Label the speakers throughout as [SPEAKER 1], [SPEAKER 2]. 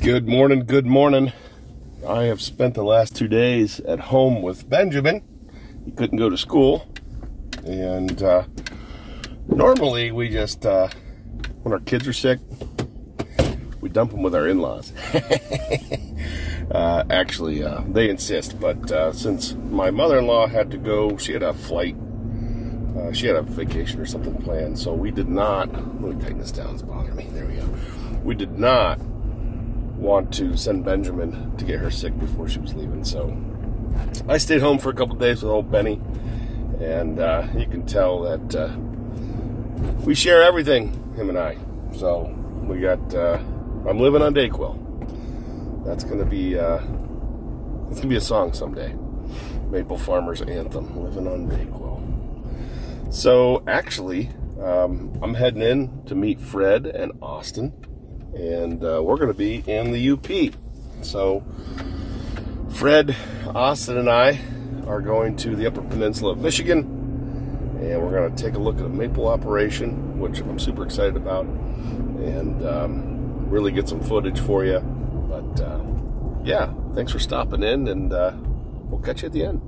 [SPEAKER 1] Good morning, good morning. I have spent the last 2 days at home with Benjamin. He couldn't go to school. And normally we just, when our kids are sick, we dump them with our in-laws. Actually, they insist, but since my mother-in-law had to go, she had a flight, she had a vacation or something planned, so we did not, let me tighten this down, it's bothering me, there we go. We did not want to send Benjamin to get her sick before she was leaving, so I stayed home for a couple days with old Benny, and you can tell that we share everything, him and I. So we got, I'm living on Dayquil. That's gonna be a song someday. Maple Farmer's Anthem, living on Dayquil. So actually, I'm heading in to meet Fred and Austin. And we're going to be in the UP. So Fred, Austin, and I are going to the Upper Peninsula of Michigan, and we're going to take a look at a maple operation, which I'm super excited about, and really get some footage for you. But yeah, thanks for stopping in, and we'll catch you at the end.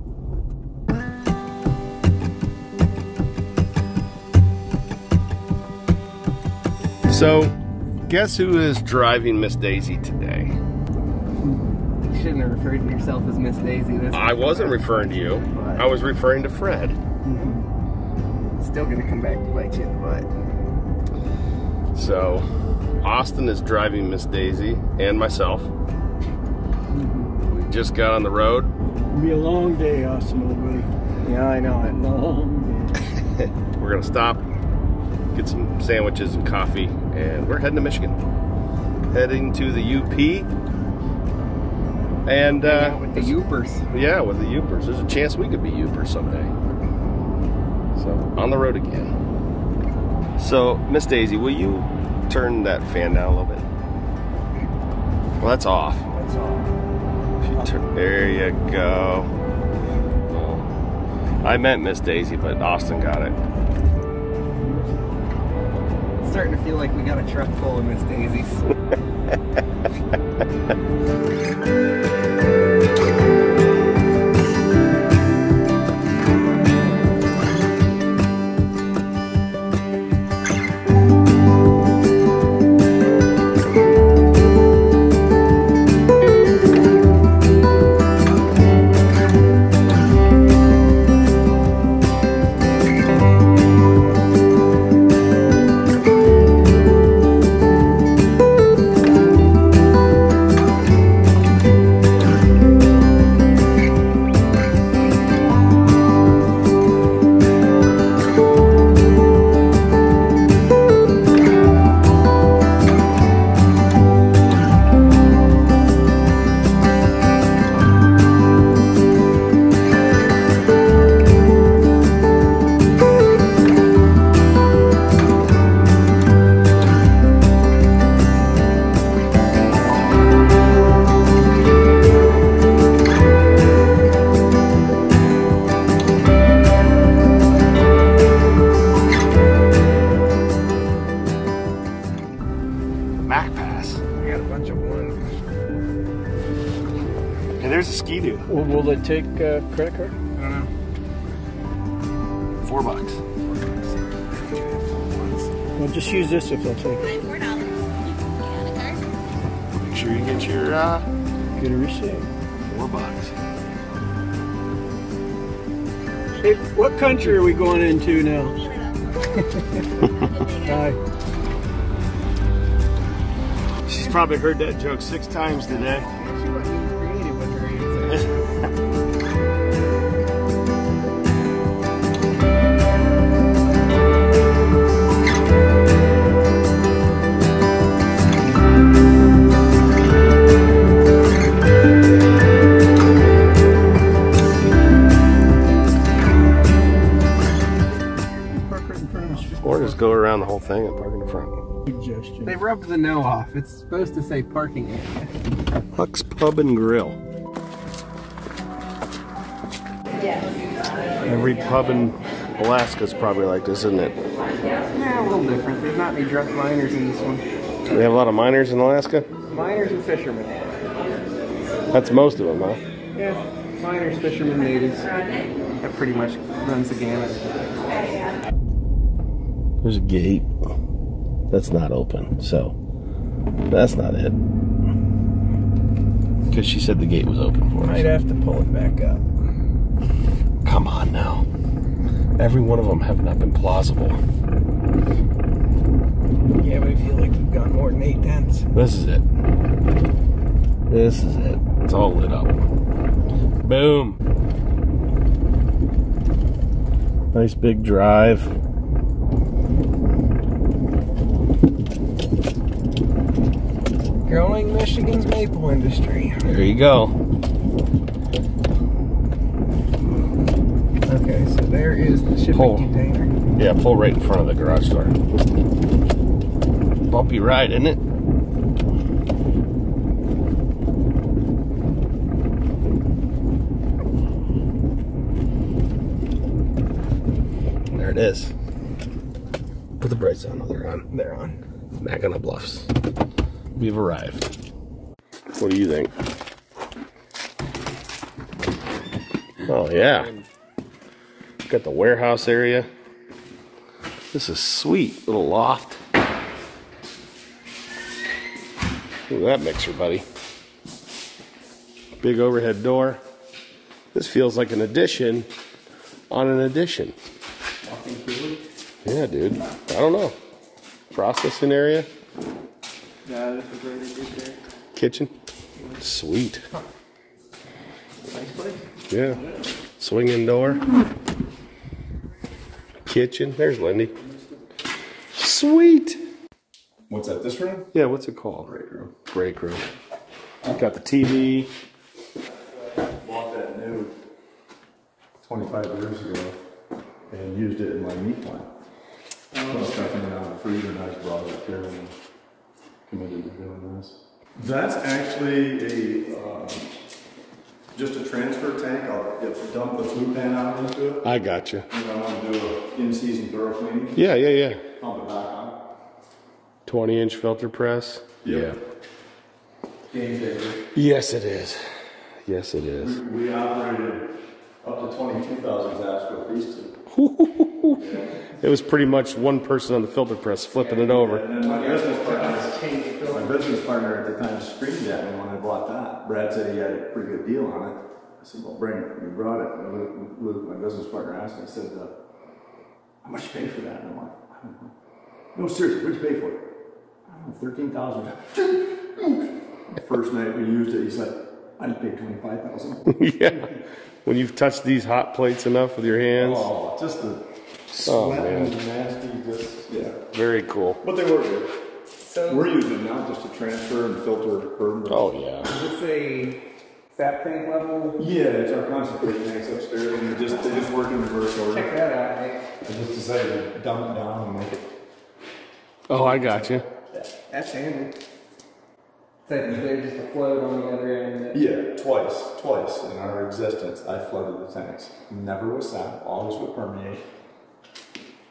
[SPEAKER 1] So, guess who is driving Miss Daisy today?
[SPEAKER 2] You shouldn't have referred to yourself as Miss Daisy.
[SPEAKER 1] I wasn't referring to you.
[SPEAKER 2] But
[SPEAKER 1] I was referring to Fred.
[SPEAKER 2] Still gonna come back to bite you in the butt.
[SPEAKER 1] So, Austin is driving Miss Daisy and myself. We just got on the road.
[SPEAKER 3] It'll be a long day, Austin, old buddy.
[SPEAKER 2] Yeah, I know it.
[SPEAKER 3] Long day.
[SPEAKER 1] We're gonna stop, get some sandwiches and coffee, and we're heading to Michigan. Heading to the UP. And
[SPEAKER 2] with the Yoopers.
[SPEAKER 1] Yeah, with the Yoopers. There's a chance we could be Yoopers someday. So, on the road again. So, Miss Daisy, will you turn that fan down a little bit? Well, that's off.
[SPEAKER 3] That's all.
[SPEAKER 1] There you go. Oh. I meant Miss Daisy, but Austin got it.
[SPEAKER 2] It's starting to feel like we got a truck full of Miss Daisies.
[SPEAKER 1] There's a Ski-Doo.
[SPEAKER 3] Will they take credit card?
[SPEAKER 2] I don't know.
[SPEAKER 1] $4.
[SPEAKER 3] Well, just use this if they'll take it.
[SPEAKER 1] Make sure you get your
[SPEAKER 3] Get a receipt.
[SPEAKER 1] $4.
[SPEAKER 3] Hey, what country are we going into now? Hi.
[SPEAKER 1] She's probably heard that joke 6 times today.
[SPEAKER 2] She wasn't even creative with her answer.
[SPEAKER 1] Or just go around the whole thing and park in the front.
[SPEAKER 3] Suggestion.
[SPEAKER 2] They rubbed the no off. It's supposed to say parking area.
[SPEAKER 1] Huck's Pub and Grill. Every pub in Alaska is probably like this, isn't it?
[SPEAKER 2] Yeah, a little different. There's not any drunk miners in this one.
[SPEAKER 1] Do they have a lot of miners in Alaska?
[SPEAKER 2] miners and fishermen.
[SPEAKER 1] That's most of them, huh?
[SPEAKER 2] Yeah, miners, fishermen, natives. That pretty much runs the gamut.
[SPEAKER 1] There's a gate. That's not open, so that's not it. Because she said the gate was open for us.
[SPEAKER 2] Might have to pull it back up.
[SPEAKER 1] Come on now. Every one of them have not been plausible.
[SPEAKER 2] Yeah, but I feel like you've got more than 8 tenths.
[SPEAKER 1] This is it. This is it. It's all lit up. Boom. Nice big drive.
[SPEAKER 2] Growing Michigan's maple industry.
[SPEAKER 1] There you go.
[SPEAKER 2] Okay, so there is the shipping container.
[SPEAKER 1] Yeah, pull right in front of the garage door. Bumpy ride, isn't it? There it is. Put the brakes on. Oh, they're on.
[SPEAKER 2] They're on.
[SPEAKER 1] Mackinac Bluffs. We've arrived. What do you think? Oh, yeah. Got the warehouse area. This is sweet. Little loft. Look at that mixer, buddy. Big overhead door. This feels like an addition on an addition. Yeah, dude. I don't know. Processing area.
[SPEAKER 2] Yeah, this is right there.
[SPEAKER 1] Kitchen. Sweet.
[SPEAKER 2] Nice place.
[SPEAKER 1] Yeah. Swinging door. Kitchen. There's Lindy. Sweet.
[SPEAKER 4] What's that, this room?
[SPEAKER 1] Yeah, what's it called?
[SPEAKER 4] Break room.
[SPEAKER 1] Break room. Got the TV.
[SPEAKER 4] Bought that new 25 years ago and used it in my meat plant. Put stuff in and out of the freezer and I just brought it here and committed to doing this. That's actually a just a transfer tank. I'll dump the flue pan out into it.
[SPEAKER 1] I got you.
[SPEAKER 4] And I want to do an in-season thorough cleaning.
[SPEAKER 1] Yeah, yeah, yeah.
[SPEAKER 4] Pump it back on.
[SPEAKER 1] 20-inch filter press.
[SPEAKER 4] Yep. Game changer.
[SPEAKER 1] Yes, it is. Yes, it is.
[SPEAKER 4] We operated up to 22,000 zaps with these two. Yeah.
[SPEAKER 1] It was pretty much one person on the filter press flipping it over.
[SPEAKER 4] And then my business partner at the time screamed at me when I bought that. Brad said he had a pretty good deal on it. I said, well, bring it. We brought it. And Luke, my business partner, asked me, I said, how much you pay for that? And I'm like, I don't know. No, seriously, what'd you pay for it? I don't know, $13,000. First night we used it, he said, I paid $25,000.
[SPEAKER 1] Yeah. When you've touched these hot plates enough with your hands.
[SPEAKER 4] Oh, just the sweat and the nasty, just, yeah.
[SPEAKER 1] Very cool.
[SPEAKER 4] But they were good. So we're using it now just to transfer and filter herb.
[SPEAKER 1] Oh, yeah.
[SPEAKER 2] Is this a sap tank level?
[SPEAKER 4] Yeah, it's our concentrate tanks upstairs, and they just work in reverse order.
[SPEAKER 2] Check that out, Nick.
[SPEAKER 4] I just decided to dump it down and make it.
[SPEAKER 1] Oh, I got you.
[SPEAKER 2] That's handy. So they're just a float on the other end.
[SPEAKER 4] Yeah, twice in our existence, I flooded the tanks. Never with sap, always with permeate,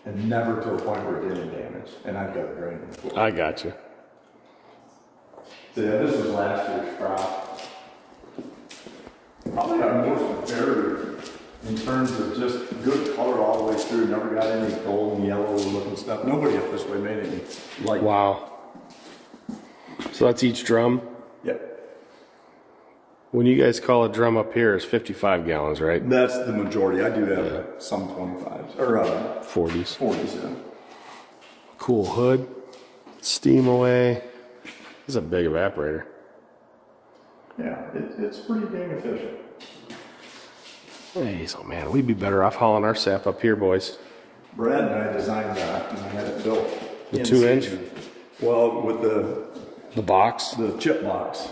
[SPEAKER 4] and never to a point where it did any damage. And I've got a drain in the floor.
[SPEAKER 1] I got you.
[SPEAKER 4] So yeah, this was last year's crop. Probably our most varied in terms of just good color all the way through. Never got any gold and yellow looking stuff. Nobody up this way made any light.
[SPEAKER 1] Wow. So that's each drum?
[SPEAKER 4] Yep.
[SPEAKER 1] When you guys call a drum up here, it's 55 gallons, right?
[SPEAKER 4] That's the majority. I do have some 25s or
[SPEAKER 1] 40s.
[SPEAKER 4] 40s, yeah.
[SPEAKER 1] Cool hood. Steam away. This is a big evaporator.
[SPEAKER 4] Yeah, it's pretty dang efficient.
[SPEAKER 1] Hey, so man, we'd be better off hauling our sap up here, boys.
[SPEAKER 4] Brad and I designed that and I had it built.
[SPEAKER 1] The 2-inch?
[SPEAKER 4] Well, with
[SPEAKER 1] the box?
[SPEAKER 4] the chip box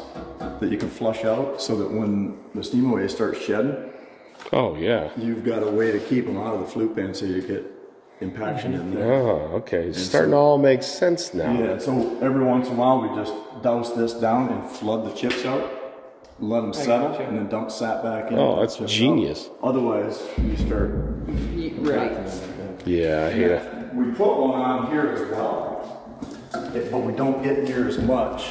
[SPEAKER 4] that you can flush out so that when the steam away starts shedding,
[SPEAKER 1] Oh, yeah.
[SPEAKER 4] you've got a way to keep them out of the flue pan so you get impaction in there.
[SPEAKER 1] Oh, okay. It's starting to all make sense now.
[SPEAKER 4] Yeah, so every once in a while we just douse this down and flood the chips out, let them settle, and then dump sap back in.
[SPEAKER 1] Oh, that's genius.
[SPEAKER 4] Otherwise, you start
[SPEAKER 2] Right.
[SPEAKER 1] Yeah, I hate it.
[SPEAKER 4] We put one on here as well, but we don't get near as much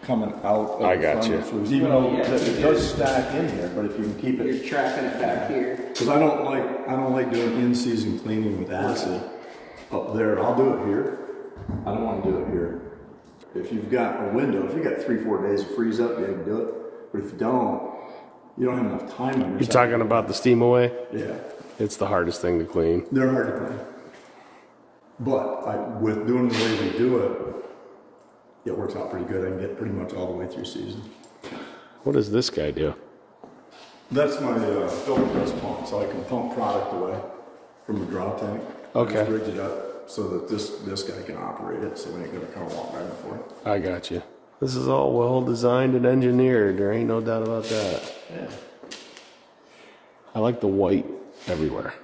[SPEAKER 4] coming out of
[SPEAKER 1] I
[SPEAKER 4] the
[SPEAKER 1] got
[SPEAKER 4] front
[SPEAKER 1] you.
[SPEAKER 4] of the flues, even though it does stack in here, but if you can keep it.
[SPEAKER 2] You're trapping it back here.
[SPEAKER 4] Because I don't like doing in-season cleaning with acid up there. I'll do it here. I don't want to do it here. If you've got a window, if you've got 3-4 days to freeze up, you can do it. But if you don't have enough time on your
[SPEAKER 1] You're talking about the steam away?
[SPEAKER 4] Yeah.
[SPEAKER 1] It's the hardest thing to clean.
[SPEAKER 4] They're hard to clean. But with doing the way we do it, it works out pretty good. I can get pretty much all the way through season.
[SPEAKER 1] What does this guy do?
[SPEAKER 4] That's my filter press pump, so I can pump product away from the draw tank.
[SPEAKER 1] Okay.
[SPEAKER 4] I just rigged it up so that this guy can operate it, so we ain't gonna kind of walk back and forth.
[SPEAKER 1] I got you. This is all well designed and engineered. There ain't no doubt about that.
[SPEAKER 4] Yeah.
[SPEAKER 1] I like the white everywhere.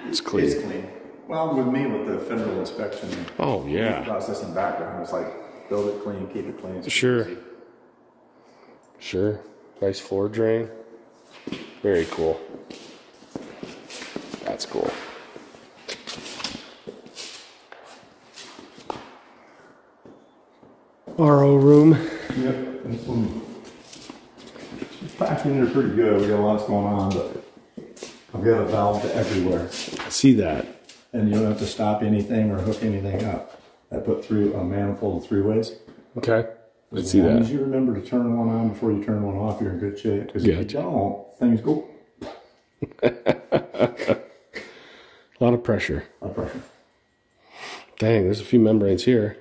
[SPEAKER 1] It's clean.
[SPEAKER 4] It's clean. Well, with me, with the federal inspection,
[SPEAKER 1] Oh, yeah.
[SPEAKER 4] processing background, it's like build it clean, keep it clean. It's
[SPEAKER 1] Sure.
[SPEAKER 4] easy.
[SPEAKER 1] Sure. Nice floor drain. Very cool. That's cool. RO room.
[SPEAKER 4] Yep. This one, it's packed in there pretty good. We got lots going on, but I've got a valve to everywhere.
[SPEAKER 1] I see that.
[SPEAKER 4] And you don't have to stop anything or hook anything up. I put through a manifold of 3-ways.
[SPEAKER 1] Okay. I
[SPEAKER 4] As
[SPEAKER 1] see
[SPEAKER 4] long as
[SPEAKER 1] that.
[SPEAKER 4] you remember to turn one on before you turn one off, you're in good shape. Because if you
[SPEAKER 1] Gotcha.
[SPEAKER 4] don't, things go.
[SPEAKER 1] A lot of pressure.
[SPEAKER 4] High pressure.
[SPEAKER 1] Dang, there's a few membranes here.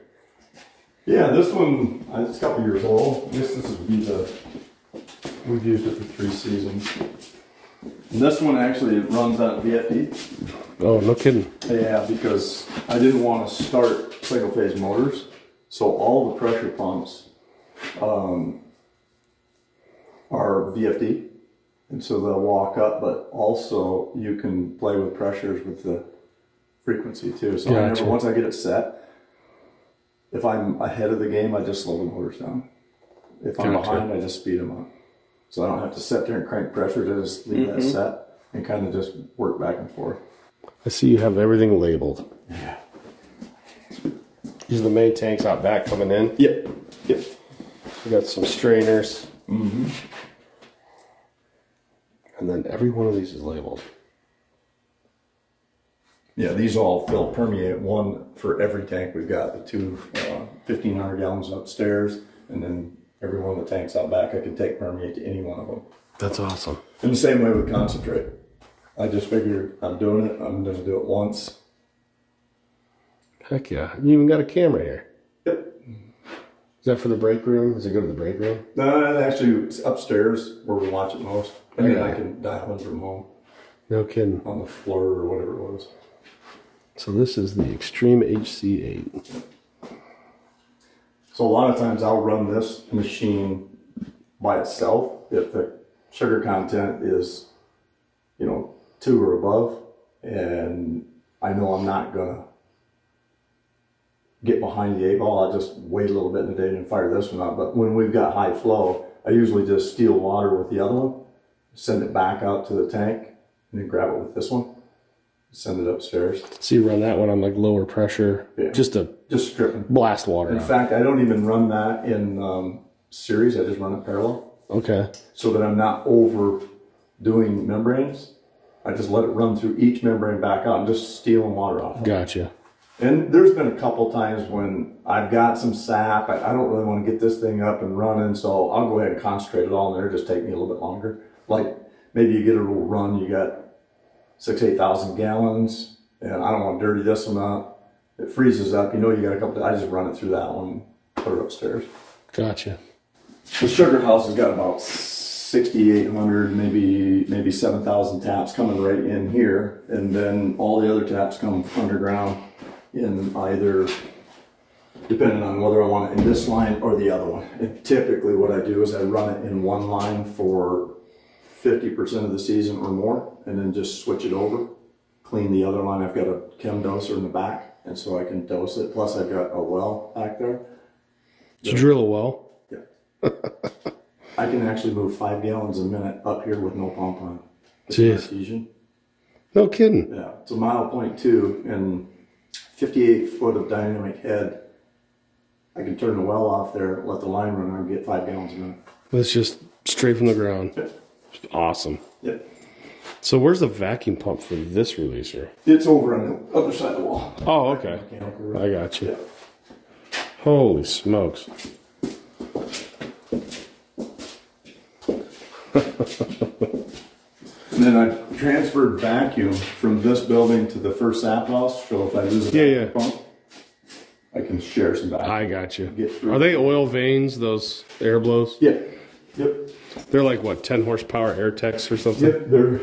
[SPEAKER 4] Yeah, this one, it's a couple years old. This would be we've used it for 3 seasons. And this one actually runs out of VFD.
[SPEAKER 1] Oh, no kidding.
[SPEAKER 4] Yeah, because I didn't want to start single phase motors. So all the pressure pumps are VFD. And so they'll walk up, but also you can play with pressures with the frequency too. So
[SPEAKER 1] Gotcha.
[SPEAKER 4] once I get it set, if I'm ahead of the game, I just slow the motors down. If I'm
[SPEAKER 1] Gotcha.
[SPEAKER 4] behind, I just speed them up. So I don't have to sit there and crank pressures. I just leave that set and kind of just work back and forth.
[SPEAKER 1] I see you have everything labeled.
[SPEAKER 4] Yeah.
[SPEAKER 1] These are the main tanks out back coming in.
[SPEAKER 4] Yep. Yep.
[SPEAKER 1] We got some strainers.
[SPEAKER 4] Mm-hmm.
[SPEAKER 1] And then every one of these is labeled.
[SPEAKER 4] Yeah, these all fill permeate, one for every tank. We've got the two 1,500 gallons upstairs, and then every one of the tanks out back, I can take permeate to any one of them.
[SPEAKER 1] That's awesome.
[SPEAKER 4] And the same way with concentrate. I just figured I'm doing it, I'm going to do it once.
[SPEAKER 1] Heck yeah. You even got a camera here.
[SPEAKER 4] Yep.
[SPEAKER 1] Is that for the break room? Does it go to the break room?
[SPEAKER 4] No, actually, it's upstairs where we watch it most. And then
[SPEAKER 1] Okay.
[SPEAKER 4] I can dial in from home
[SPEAKER 1] No kidding.
[SPEAKER 4] on the floor or whatever it was.
[SPEAKER 1] So this is the Extreme HC8.
[SPEAKER 4] So a lot of times I'll run this machine by itself if the sugar content is, 2 or above, and I know I'm not gonna get behind the 8-ball. I'll just wait a little bit in the day and fire this one up. But when we've got high flow, I usually just steal water with the other one, send it back out to the tank, and then grab it with this one, send it upstairs.
[SPEAKER 1] So you run that one on like lower pressure,
[SPEAKER 4] Yeah.
[SPEAKER 1] just to
[SPEAKER 4] Just stripping.
[SPEAKER 1] blast water
[SPEAKER 4] In
[SPEAKER 1] out.
[SPEAKER 4] fact, I don't even run that in series. I just run it parallel
[SPEAKER 1] Okay.
[SPEAKER 4] so that I'm not overdoing membranes. I just let it run through each membrane back out and just stealing water off.
[SPEAKER 1] Gotcha.
[SPEAKER 4] And there's been a couple times when I've got some sap. I don't really want to get this thing up and running, so I'll go ahead and concentrate it all in there. Just take me a little bit longer. Like maybe you get a little run, you got 8,000 gallons, and I don't want to dirty this one up. It freezes up. You got a couple. I just run it through that one, put it upstairs.
[SPEAKER 1] Gotcha.
[SPEAKER 4] The sugar house has got about 6,800, maybe 7,000 taps coming right in here, and then all the other taps come underground in either, depending on whether I want it in this line or the other one. And typically what I do is I run it in one line for 50% of the season or more, and then just switch it over, clean the other line. I've got a chem doser in the back, and so I can dose it. Plus I've got a well back there.
[SPEAKER 1] Did you drill a well?
[SPEAKER 4] Yeah. I can actually move 5 gallons a minute up here with no pump on. It's
[SPEAKER 1] Jeez.
[SPEAKER 4] artesian.
[SPEAKER 1] No kidding.
[SPEAKER 4] Yeah, it's 1.2 miles and 58 foot of dynamic head. I can turn the well off there, let the line run, and get 5 gallons a minute.
[SPEAKER 1] It's just straight from the ground.
[SPEAKER 4] Yep.
[SPEAKER 1] Awesome.
[SPEAKER 4] Yep.
[SPEAKER 1] So where's the vacuum pump for this releaser?
[SPEAKER 4] It's over on the other side of the wall.
[SPEAKER 1] Oh, okay. I got you.
[SPEAKER 4] Yeah.
[SPEAKER 1] Holy smokes.
[SPEAKER 4] And then I transferred vacuum from this building to the first sap house. So if I lose a vacuum pump, I can share some vacuum.
[SPEAKER 1] I got you.
[SPEAKER 4] Get through.
[SPEAKER 1] Are they oil vanes, those air blows?
[SPEAKER 4] Yeah. Yep.
[SPEAKER 1] They're like what, 10 horsepower air techs or something?
[SPEAKER 4] Yep. They're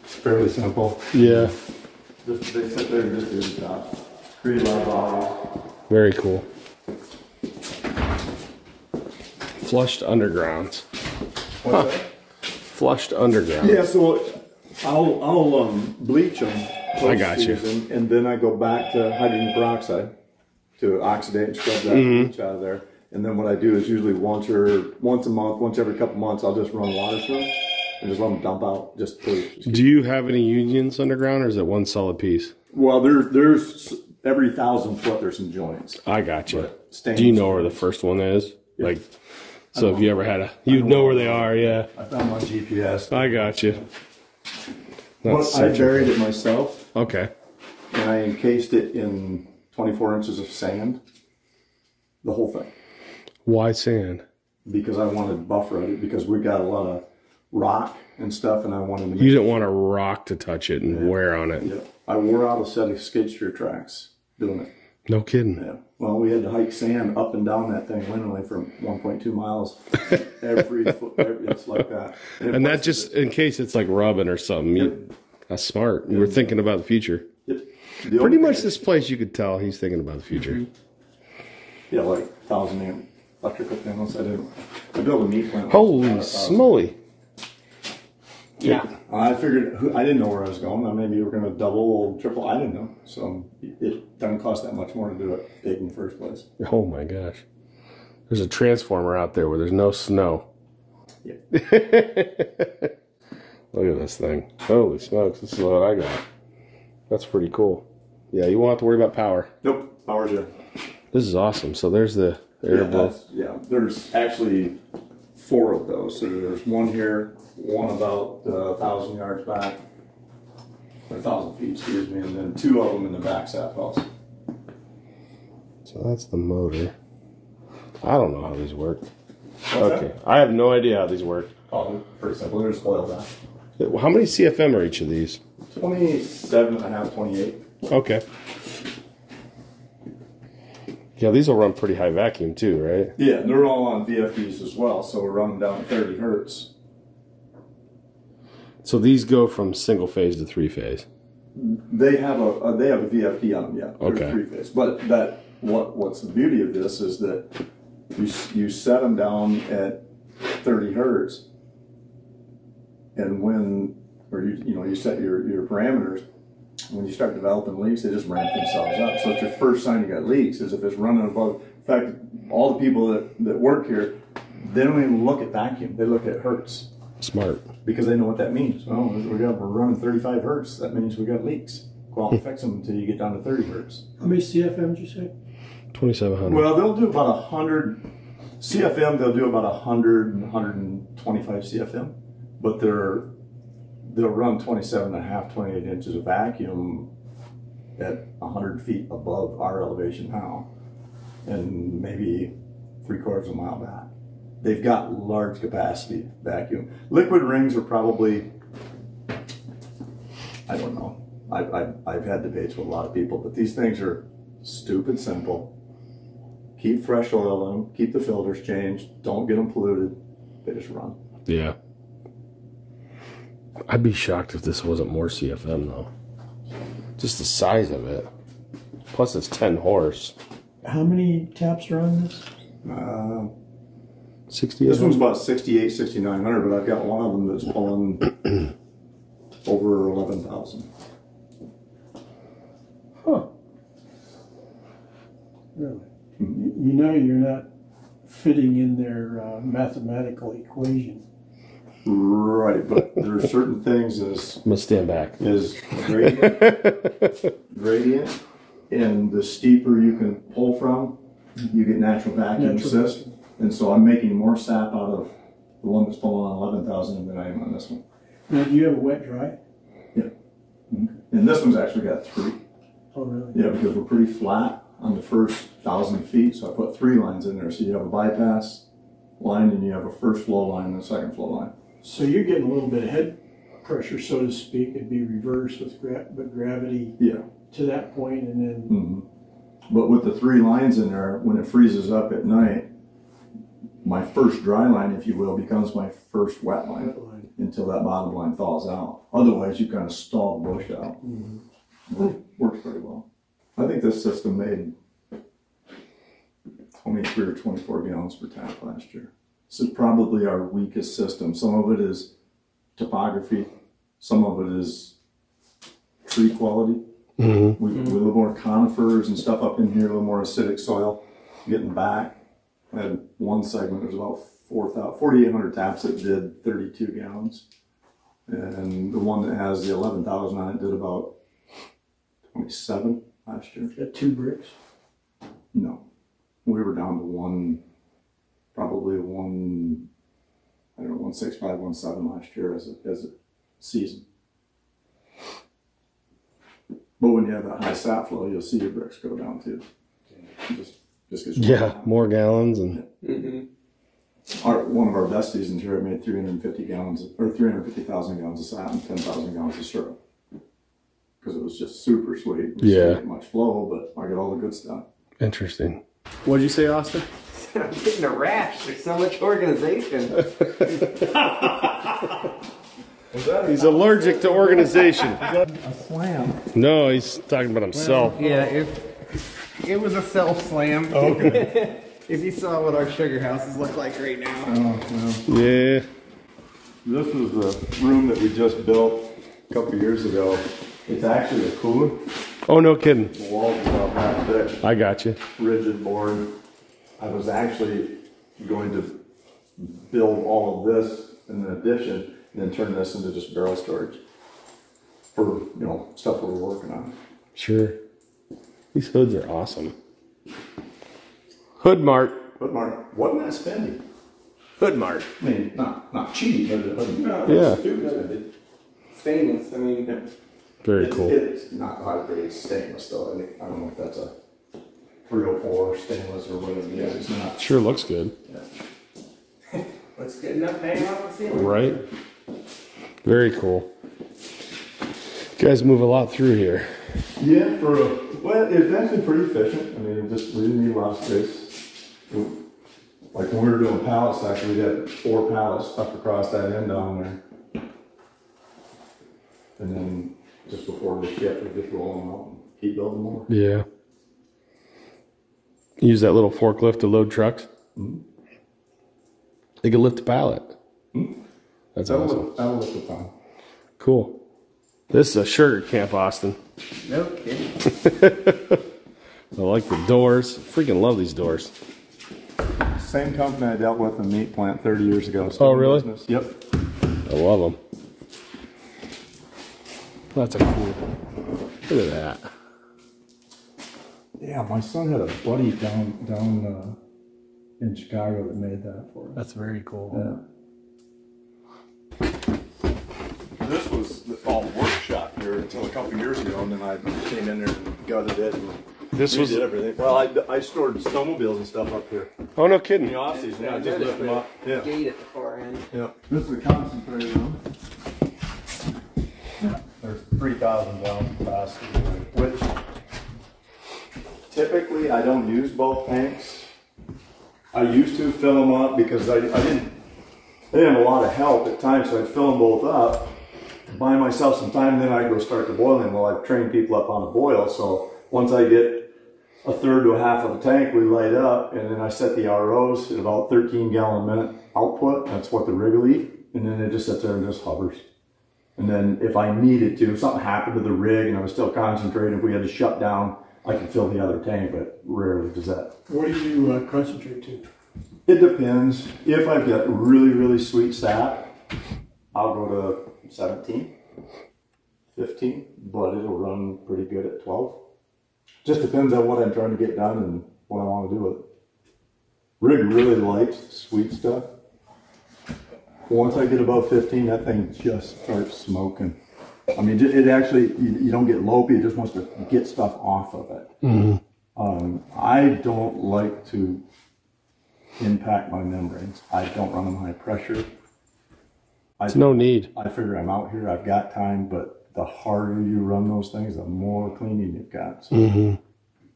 [SPEAKER 4] fairly simple.
[SPEAKER 1] Yeah.
[SPEAKER 4] They sit there and just do the job. Pretty loud volume.
[SPEAKER 1] Very cool. Flushed undergrounds.
[SPEAKER 4] What's that?
[SPEAKER 1] Flushed underground.
[SPEAKER 4] Yeah, so I'll bleach them.
[SPEAKER 1] I got you.
[SPEAKER 4] And then I go back to hydrogen peroxide to oxidate and scrub that bleach out of there. And then what I do is usually once a month, once every couple months, I'll just run water through them and just let them dump out. Just
[SPEAKER 1] do you have any unions underground, or is it one solid piece?
[SPEAKER 4] Well, there's every 1,000 foot there's some joints.
[SPEAKER 1] I got you.
[SPEAKER 4] Do
[SPEAKER 1] you know where the first one is? Yeah. Like, so if you ever had you'd know where they are. Yeah.
[SPEAKER 4] I found my GPS.
[SPEAKER 1] I got you.
[SPEAKER 4] I buried it myself.
[SPEAKER 1] Okay.
[SPEAKER 4] And I encased it in 24 inches of sand. The whole thing.
[SPEAKER 1] Why sand?
[SPEAKER 4] Because I wanted to buffer it, because we got a lot of rock and stuff, and I wanted to...
[SPEAKER 1] You didn't want a rock to touch it and wear on it.
[SPEAKER 4] Yeah. I wore out a set of skid steer tracks doing it.
[SPEAKER 1] No kidding.
[SPEAKER 4] Yeah. Well, we had to hike sand up and down that thing literally for 1.2 miles. Every foot, it's like that.
[SPEAKER 1] And that just in case it's like rubbing or something.
[SPEAKER 4] Yep.
[SPEAKER 1] That's smart. You were thinking about the future.
[SPEAKER 4] Yep.
[SPEAKER 1] Pretty much this place you could tell he's thinking about the future.
[SPEAKER 4] Yeah, like 1,000 amp electrical panels. I built a meat plant.
[SPEAKER 1] Holy smoly.
[SPEAKER 2] Yeah.
[SPEAKER 4] I figured, I didn't know where I was going. Maybe we were going to double, triple. I didn't know. So it doesn't cost that much more to do it big in the first place.
[SPEAKER 1] Oh my gosh. There's a transformer out there where there's no snow.
[SPEAKER 4] Yeah.
[SPEAKER 1] Look at this thing. Holy smokes. This is what I got. That's pretty cool. Yeah, you won't have to worry about power.
[SPEAKER 4] Nope. Power's there.
[SPEAKER 1] This is awesome. So there's the air blow.
[SPEAKER 4] Yeah, there's actually 4 of those. So there's one here, one about 1,000 yards back, or 1,000 feet, excuse me, and then 2 of them in the back sap house.
[SPEAKER 1] So that's the motor. I don't know how these work. Okay, I have no idea how these work.
[SPEAKER 4] Oh, pretty simple. There's oil back.
[SPEAKER 1] How many CFM are each of these?
[SPEAKER 4] 27.5, 28.
[SPEAKER 1] Okay. Yeah, these will run pretty high vacuum too, right?
[SPEAKER 4] Yeah, they're all on VFDs as well, so we're running down 30 hertz.
[SPEAKER 1] So these go from single phase to 3-phase.
[SPEAKER 4] They have a VFD on them, yeah.
[SPEAKER 1] Okay.
[SPEAKER 4] 3-phase. But what's the beauty of this is that you set them down at 30 hertz, and you set your parameters. When you start developing leaks, they just ramp themselves up. So it's your first sign you got leaks is if it's running above. In fact, all the people that work here, they don't even look at vacuum. They look at hertz.
[SPEAKER 1] Smart.
[SPEAKER 4] Because they know what that means. Oh, we're running 35 hertz. That means we got leaks. Go out and fix them until you get down to 30 hertz.
[SPEAKER 3] How many CFM did you say?
[SPEAKER 1] 2,700.
[SPEAKER 4] Well, they'll do about 100 CFM. They'll do about 100 and 125 CFM, but they'll run 27.5, 28 inches of vacuum at 100 feet above our elevation now, and maybe 3/4 of a mile back. They've got large capacity vacuum. Liquid rings are probably, I don't know. I've had debates with a lot of people, but these things are stupid simple. Keep fresh oil in them, keep the filters changed, don't get them polluted. They just run.
[SPEAKER 1] Yeah. I'd be shocked if this wasn't more CFM though. Just the size of it. Plus it's 10 horse.
[SPEAKER 3] How many taps are on this?
[SPEAKER 1] 68.
[SPEAKER 4] This one's about 68, 6,900, but I've got one of them that's pulling over 11,000.
[SPEAKER 3] Huh. Really? You know you're not fitting in their mathematical equation.
[SPEAKER 4] Right, but there are certain things as
[SPEAKER 1] I'm gonna stand back.
[SPEAKER 4] gradient, and the steeper you can pull from, you get natural vacuum assist. And so I'm making more sap out of the one that's pulling on 11,000 than I am on this one.
[SPEAKER 3] Now, do you have a wet dry?
[SPEAKER 4] Yeah. And this one's actually got 3.
[SPEAKER 3] Oh, really?
[SPEAKER 4] Yeah, because we're pretty flat on the first 1,000 feet, so I put 3 lines in there. So you have a bypass line, and you have a first flow line and a second flow line.
[SPEAKER 3] So you're getting a little bit of head pressure, so to speak. It'd be reversed with gravity to that point, and then...
[SPEAKER 4] But with the 3 lines in there, when it freezes up at night, my first dry line, if you will, becomes my first wet line until that bottom line thaws out. Otherwise, you kind of stall the bush out. Works pretty well. I think this system made 23 or 24 gallons per tap last year. This is probably our weakest system. Some of it is topography. Some of it is tree quality. We a little more conifers and stuff up in here, a little more acidic soil. Getting back, I had one segment, there was about 4,800 taps that did 32 gallons. And the one that has the 11,000 on it did about 27 last year.
[SPEAKER 3] Got 2 bricks?
[SPEAKER 4] No. We were down to probably 165, 170 last year as a season. But when you have that high sap flow, you'll see your bricks go down too. Just gets
[SPEAKER 1] more gallons and.
[SPEAKER 4] One of our best seasons here, I made 350 gallons or 350,000 gallons of sap and 10,000 gallons of syrup because it was just super sweet. It didn't get much flow, but I got all the good stuff.
[SPEAKER 1] Interesting. What'd you say, Austin?
[SPEAKER 2] I'm getting a rash. There's so much organization.
[SPEAKER 1] He's allergic to organization.
[SPEAKER 2] A slam.
[SPEAKER 1] No, he's talking about himself.
[SPEAKER 2] Well, yeah, it was a self slam. Okay. If you saw what our sugar houses look like right now.
[SPEAKER 1] Yeah.
[SPEAKER 4] This is the room that we just built a couple years ago. It's actually a cooler.
[SPEAKER 1] Oh, no kidding.
[SPEAKER 4] The walls is about that thick.
[SPEAKER 1] I got you.
[SPEAKER 4] Rigid board. I was actually going to build all of this in an addition and then turn this into just barrel storage for, stuff we're working on.
[SPEAKER 1] Sure. These hoods are awesome. Hood Mart.
[SPEAKER 4] Hood Mart. Wasn't that spendy?
[SPEAKER 1] Hood Mart.
[SPEAKER 4] I mean, not cheap, but
[SPEAKER 1] yeah.
[SPEAKER 2] Stainless. I mean,
[SPEAKER 1] very cool.
[SPEAKER 4] It's not high grade stainless though. I don't know if that's a 304 stainless or whatever it is. It's not.
[SPEAKER 1] Sure looks good.
[SPEAKER 2] Yeah. Looks good enough hanging off the ceiling.
[SPEAKER 1] Right. Very cool. You guys move a lot through here.
[SPEAKER 4] Yeah, it's actually pretty efficient. I mean, we didn't need a lot of space. Like when we were doing pallet stacking, we had 4 pallets stuck across that end down there. And then just before we ship, we just roll them out and keep building more.
[SPEAKER 1] Yeah. Use that little forklift to load trucks. They can lift a pallet. That's awesome.
[SPEAKER 4] That'll lift a ton.
[SPEAKER 1] Cool. This is a sugar camp, Austin.
[SPEAKER 2] No kidding.
[SPEAKER 1] I like the doors. Freaking love these doors.
[SPEAKER 4] Same company I dealt with in the meat plant 30 years ago.
[SPEAKER 1] Oh, really?
[SPEAKER 4] Business. Yep.
[SPEAKER 1] I love them. That's a cool. Look at that.
[SPEAKER 4] Yeah, my son had a buddy down in Chicago that made that for us.
[SPEAKER 1] That's very cool.
[SPEAKER 4] Yeah. This was all workshop here until a couple years ago, and then I came in there and gutted it and did everything. Well, I stored snowmobiles and stuff up here.
[SPEAKER 1] Oh, no kidding.
[SPEAKER 4] In the off season, I just lift them up. Yeah.
[SPEAKER 2] Gate at the far end.
[SPEAKER 4] Yeah. This is a concentrator room. There's 3,000 gallon capacity, which typically I don't use both tanks. I used to fill them up because I didn't have a lot of help at times, so I'd fill them both up, buy myself some time, and then I'd go start the boiling. Well, I've trained people up on the boil, so once I get a third to a half of the tank, we light up, and then I set the ROs at about 13 gallon a minute output. That's what the rig will eat, and then it just sits there and just hovers. And then if I needed to, if something happened to the rig and I was still concentrating, if we had to shut down, I could fill the other tank, but rarely does that.
[SPEAKER 3] What do you concentrate to?
[SPEAKER 4] It depends. If I've got really, really sweet sap, I'll go to 17, 15, but it'll run pretty good at 12. just depends on what I'm trying to get done and what I want to do with it. Rig really likes sweet stuff. Once I get above 15, that thing just starts smoking. I mean, it actually, you don't get lopey, it just wants to get stuff off of it. Mm-hmm. I don't like to impact my membranes. I don't run them high pressure.
[SPEAKER 1] It's no need.
[SPEAKER 4] I figure I'm out here, I've got time, but the harder you run those things, the more cleaning you've got. So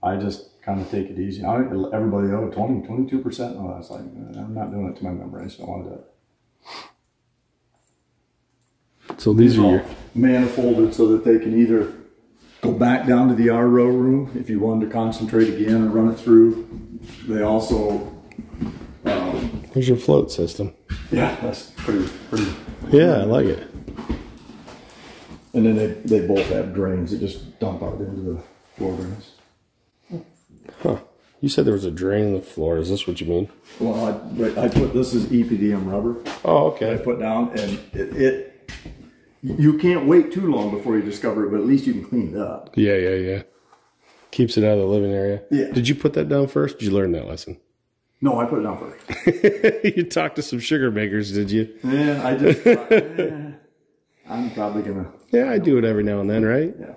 [SPEAKER 4] I just kind of take it easy. Everybody, 22%. Oh, I was like, I'm not doing it to my membranes, so I don't want to do it.
[SPEAKER 1] So these are your
[SPEAKER 4] manifolded so that they can either go back down to the RO room if you wanted to concentrate again and run it through. They also
[SPEAKER 1] here's your float system.
[SPEAKER 4] Yeah, that's pretty.
[SPEAKER 1] Yeah, I like it.
[SPEAKER 4] And then they both have drains that just dump out into the floor drains.
[SPEAKER 1] Huh. You said there was a drain in the floor. Is this what you mean?
[SPEAKER 4] Well, I put this is EPDM rubber.
[SPEAKER 1] Oh, okay.
[SPEAKER 4] I put down, and you can't wait too long before you discover it, but at least you can clean it up.
[SPEAKER 1] Yeah. Keeps it out of the living area. Yeah. Did you put that down first? Did you learn that lesson?
[SPEAKER 4] No, I put it down first.
[SPEAKER 1] You talked to some sugar makers, did you?
[SPEAKER 4] Yeah, I just thought, I'm probably gonna.
[SPEAKER 1] Yeah, I do it every now and then, right?
[SPEAKER 4] Yeah.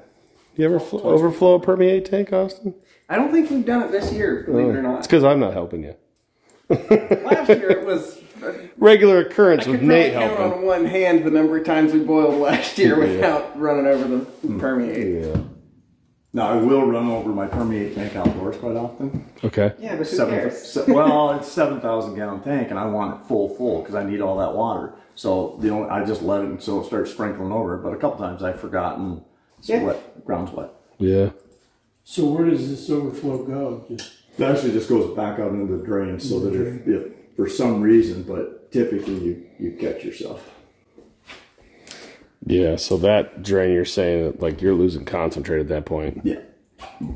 [SPEAKER 1] You ever overflow a permeate tank, Austin?
[SPEAKER 2] I don't think we've done it this year, believe it or not.
[SPEAKER 1] It's because I'm not helping you.
[SPEAKER 2] Last year it was
[SPEAKER 1] regular occurrence with Nate
[SPEAKER 2] helping. I could count
[SPEAKER 1] helping.
[SPEAKER 2] on one hand the number of times we boiled last year without running over the permeate.
[SPEAKER 1] Yeah.
[SPEAKER 4] Now I will run over my permeate tank outdoors quite often.
[SPEAKER 1] Okay.
[SPEAKER 2] Yeah, but who cares?
[SPEAKER 4] Well, it's 7,000 gallon tank, and I want it full because I need all that water. So I just let it until it starts sprinkling over. But a couple times I've forgotten. It's wet. Ground's wet.
[SPEAKER 1] Yeah.
[SPEAKER 3] So where does this overflow go?
[SPEAKER 4] It actually just goes back out into the drain, so that if for some reason, but typically you catch yourself.
[SPEAKER 1] Yeah, so that drain, you're saying that like you're losing concentrate at that point.
[SPEAKER 4] Yeah,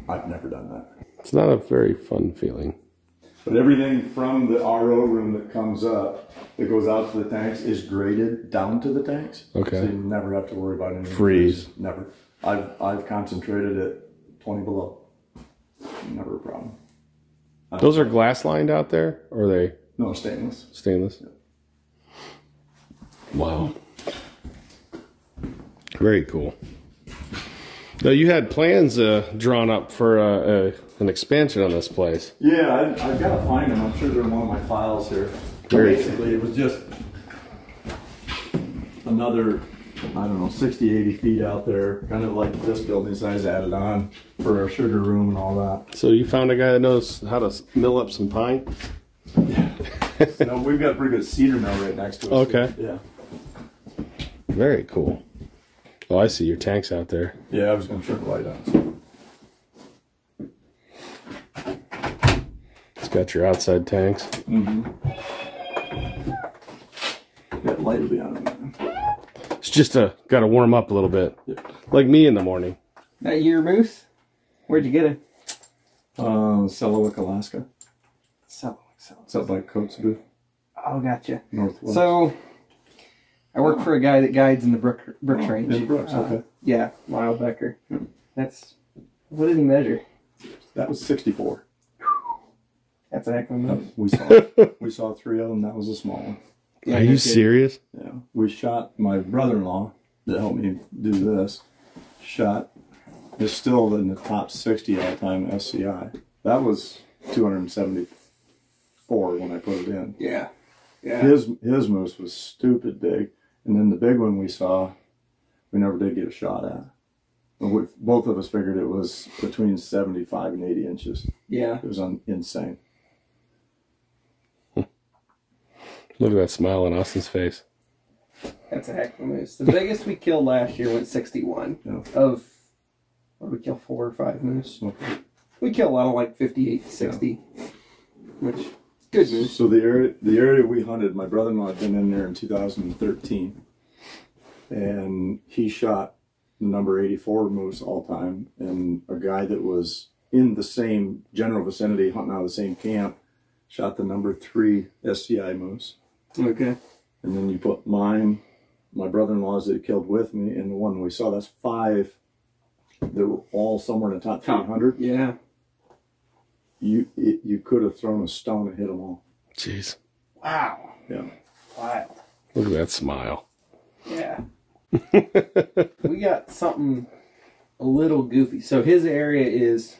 [SPEAKER 4] I've never done that.
[SPEAKER 1] It's not a very fun feeling.
[SPEAKER 4] But everything from the RO room that comes up, that goes out to the tanks, is graded down to the tanks.
[SPEAKER 1] Okay.
[SPEAKER 4] So you never have to worry about any
[SPEAKER 1] freeze.
[SPEAKER 4] Never. I've concentrated at 20 below. Never a problem.
[SPEAKER 1] Those are glass lined out there, or are they?
[SPEAKER 4] No, stainless.
[SPEAKER 1] Stainless. Yeah. Wow. Very cool. Now you had plans drawn up for an expansion on this place.
[SPEAKER 4] Yeah, I've got to find them. I'm sure they're in one of my files here. Basically, it was just another, I don't know, 60, 80 feet out there, kind of like this building size added on for our sugar room and all that.
[SPEAKER 1] So you found a guy that knows how to mill up some pine?
[SPEAKER 4] Yeah. No, we've got a pretty good cedar mill right next to us.
[SPEAKER 1] Okay.
[SPEAKER 4] Yeah.
[SPEAKER 1] Very cool. Oh, I see your tanks out there.
[SPEAKER 4] Yeah, I was going to turn the light on.
[SPEAKER 1] It's got your outside tanks.
[SPEAKER 4] Mm-hmm. That light will be on.
[SPEAKER 1] It's just got to warm up a little bit.
[SPEAKER 4] Yeah.
[SPEAKER 1] Like me in the morning.
[SPEAKER 2] That your moose? Where'd you get it?
[SPEAKER 4] Sellewick, Alaska.
[SPEAKER 2] Sellewick.
[SPEAKER 4] It's up by Kotzebue.
[SPEAKER 2] Oh, gotcha.
[SPEAKER 4] Northwest.
[SPEAKER 2] So, I work for a guy that guides in the Brooks Range.
[SPEAKER 4] In Brooks, okay.
[SPEAKER 2] Yeah, Lyle Becker. That's, what did he measure?
[SPEAKER 4] That was 64.
[SPEAKER 2] That's a heck of a moose.
[SPEAKER 4] We saw 3 of them. That was a small one.
[SPEAKER 1] Are you serious?
[SPEAKER 4] Yeah. We shot my brother-in-law that helped me do this. Is still in the top 60 all-time SCI. That was 274 when I put it in.
[SPEAKER 2] Yeah.
[SPEAKER 4] His moose was stupid big, and then the big one we saw, we never did get a shot at. Both of us figured it was between 75 and 80 inches.
[SPEAKER 2] Yeah.
[SPEAKER 4] It was insane.
[SPEAKER 1] Look at that smile on Austin's face.
[SPEAKER 2] That's a heck of a moose. The biggest we killed last year went 61. Yeah. What did we kill, 4 or 5 moose?
[SPEAKER 4] Okay.
[SPEAKER 2] We kill a lot of like 58, 60, which good moose.
[SPEAKER 4] So the area we hunted, my brother-in-law had been in there in 2013, and he shot the number 84 moose all time, and a guy that was in the same general vicinity, hunting out of the same camp, shot the number 3 SCI moose.
[SPEAKER 2] Okay.
[SPEAKER 4] And then you put mine, my brother-in-law's that he killed with me, and the one we saw, that's 5 they were all somewhere in the top 300.
[SPEAKER 2] Yeah.
[SPEAKER 4] You could have thrown a stone and hit them all.
[SPEAKER 1] Jeez.
[SPEAKER 2] Wow.
[SPEAKER 4] Yeah.
[SPEAKER 2] Wild.
[SPEAKER 1] Look at that smile.
[SPEAKER 2] Yeah. We got something a little goofy. So his area is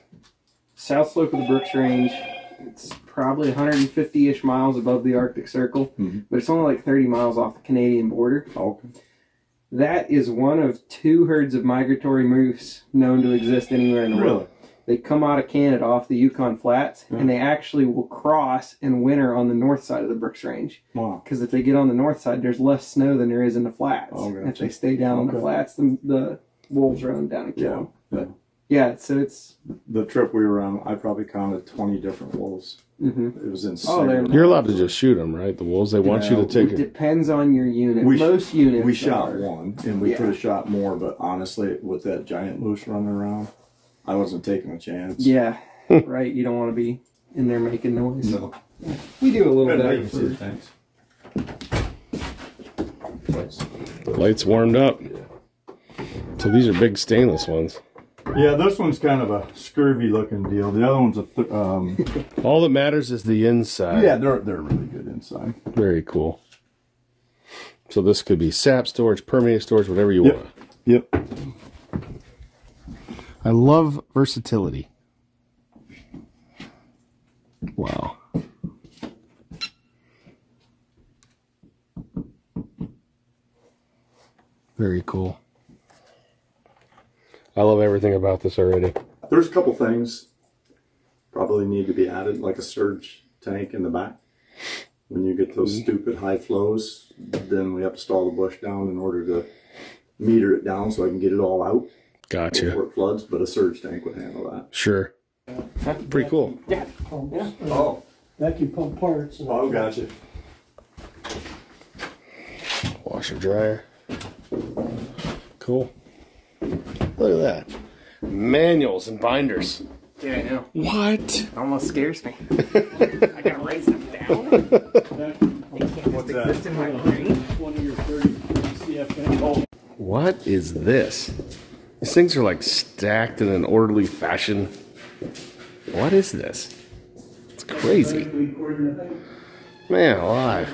[SPEAKER 2] south slope of the Brooks Range. It's probably 150-ish miles above the Arctic Circle, but it's only like 30 miles off the Canadian border.
[SPEAKER 4] Okay.
[SPEAKER 2] That is one of 2 herds of migratory moose known to exist anywhere in the world. They come out of Canada off the Yukon Flats, and they actually will cross and winter on the north side of the Brooks Range.
[SPEAKER 4] Wow.
[SPEAKER 2] Because if they get on the north side, there's less snow than there is in the flats.
[SPEAKER 4] Oh, gotcha.
[SPEAKER 2] If they stay down on the flats, the wolves run down and kill them. But yeah, so it's...
[SPEAKER 4] The trip we were on, I probably counted 20 different wolves. It was insane.
[SPEAKER 2] Oh,
[SPEAKER 1] you're allowed to just shoot them, right? The wolves, they want you to take
[SPEAKER 2] it. Depends on your unit. Most units
[SPEAKER 4] we shot one, and we could have shot more, but honestly, with that giant moose running around, I wasn't taking a chance.
[SPEAKER 2] Yeah, right. You don't want to be in there making noise.
[SPEAKER 4] No.
[SPEAKER 2] We do a little bit.
[SPEAKER 4] Thanks.
[SPEAKER 1] The lights warmed up. So these are big stainless ones.
[SPEAKER 4] Yeah, this one's kind of a scurvy looking deal. The other one's a...
[SPEAKER 1] All that matters is the inside.
[SPEAKER 4] yeah, they're really good inside.
[SPEAKER 1] Very cool. So this could be sap storage, permanent storage, whatever you want.
[SPEAKER 4] Yep.
[SPEAKER 1] I love versatility. Wow. Very cool. I love everything about this already.
[SPEAKER 4] There's a couple things probably need to be added, like a surge tank in the back. When you get those stupid high flows, then we have to stall the bush down in order to meter it down so I can get it all out.
[SPEAKER 1] Gotcha.
[SPEAKER 4] Before it floods, but a surge tank would handle that.
[SPEAKER 1] Sure. Pretty cool.
[SPEAKER 2] Yeah.
[SPEAKER 4] Oh.
[SPEAKER 3] Vacuum pump parts.
[SPEAKER 4] Oh, gotcha.
[SPEAKER 1] Washer dryer. Cool. Look at that. Manuals and binders.
[SPEAKER 2] Yeah, I know.
[SPEAKER 1] What?
[SPEAKER 2] Almost scares me. I gotta write them down.
[SPEAKER 4] What's that?
[SPEAKER 2] In my brain.
[SPEAKER 3] 20 or 30 CFM.
[SPEAKER 1] What is this? These things are like stacked in an orderly fashion. What is this? It's crazy. Man alive.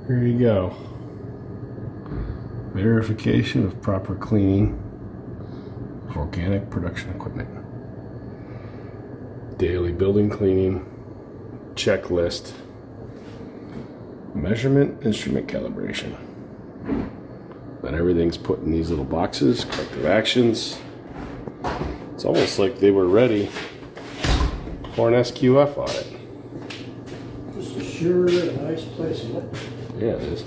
[SPEAKER 1] Here you go. Verification of proper cleaning of organic production equipment. Daily building cleaning. Checklist. Measurement instrument calibration. Then everything's put in these little boxes, corrective actions. It's almost like they were ready for an SQF audit.
[SPEAKER 3] This is sure a nice place.
[SPEAKER 1] Yeah, it is.